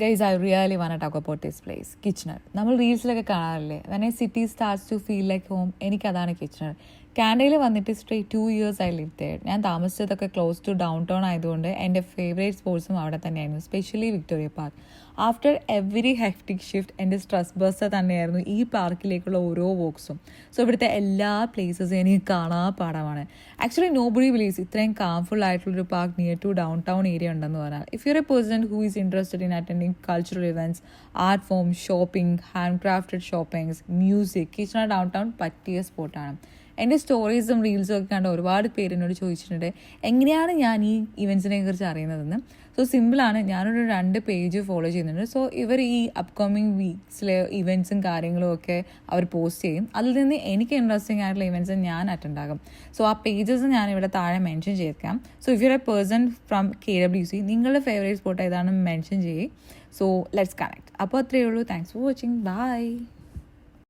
Guys, I really want to talk about this place, Kitchener. നമ്മൾ റീൽസിലൊക്കെ കാണാറില്ലേ, when a city starts to feel like home, എനിക്കതാണ് Kitchener. കാനഡയിൽ വന്നിട്ട് straight 2 years I lived there. ഞാൻ താമസിച്ചതൊക്കെ close to downtown ആയതുകൊണ്ട് എൻ്റെ favourite സ്പോർട്സും അവിടെ തന്നെയായിരുന്നു, specially Victoria park. After every hectic shift എൻ്റെ സ്ട്രെസ് ബസ്റ്റർ തന്നെയായിരുന്നു ഈ പാർക്കിലേക്കുള്ള ഓരോ വോക്സും. സോ ഇവിടുത്തെ എല്ലാ പ്ലേസസും എനിക്ക് കാണാൻ പാടമാണ്. ആക്ച്വലി നോബഡി ബിലീവ്സ് ഇത്രയും കാംഫുൾ ആയിട്ടുള്ളൊരു park near to downtown area ഉണ്ടെന്ന് പറഞ്ഞാൽ. If you are a person who is interested in attending cultural events, art forms, shopping, handcrafted shoppings, music, Kitchener downtown പറ്റിയ സ്പോട്ടാണ്. എൻ്റെ സ്റ്റോറീസും റീൽസും ഒക്കെ കണ്ട് ഒരുപാട് പേര് എന്നോട് ചോദിച്ചിട്ടുണ്ട് എങ്ങനെയാണ് ഞാൻ ഈ ഇവൻറ്റ്സിനെ കുറിച്ച് അറിയുന്നതെന്ന്. സോ സിമ്പിളാണ്, ഞാനൊരു 2 പേജ് ഫോളോ ചെയ്യുന്നുണ്ട്. സോ ഇവർ ഈ അപ്കമിങ് വീക്സിലെ ഇവൻറ്റ്സും കാര്യങ്ങളും ഒക്കെ അവർ പോസ്റ്റ് ചെയ്യും. അതിൽ നിന്ന് എനിക്ക് ഇൻട്രസ്റ്റിംഗ് ആയിട്ടുള്ള ഇവൻറ്റ്സ് ഞാൻ അറ്റൻഡ് ആകും. സോ ആ പേജസ് ഞാൻ ഇവിടെ താഴെ മെൻഷൻ ചെയ്തേക്കാം. So if you are a person from KWC, നിങ്ങളുടെ ഫേവറേറ്റ് സ്പോട്ട് ഏതാണെന്ന് മെൻഷൻ ചെയ്യും. So let's connect. അപ്പോൾ അത്രയേ ഉള്ളൂ. Thanks for watching. ബൈ.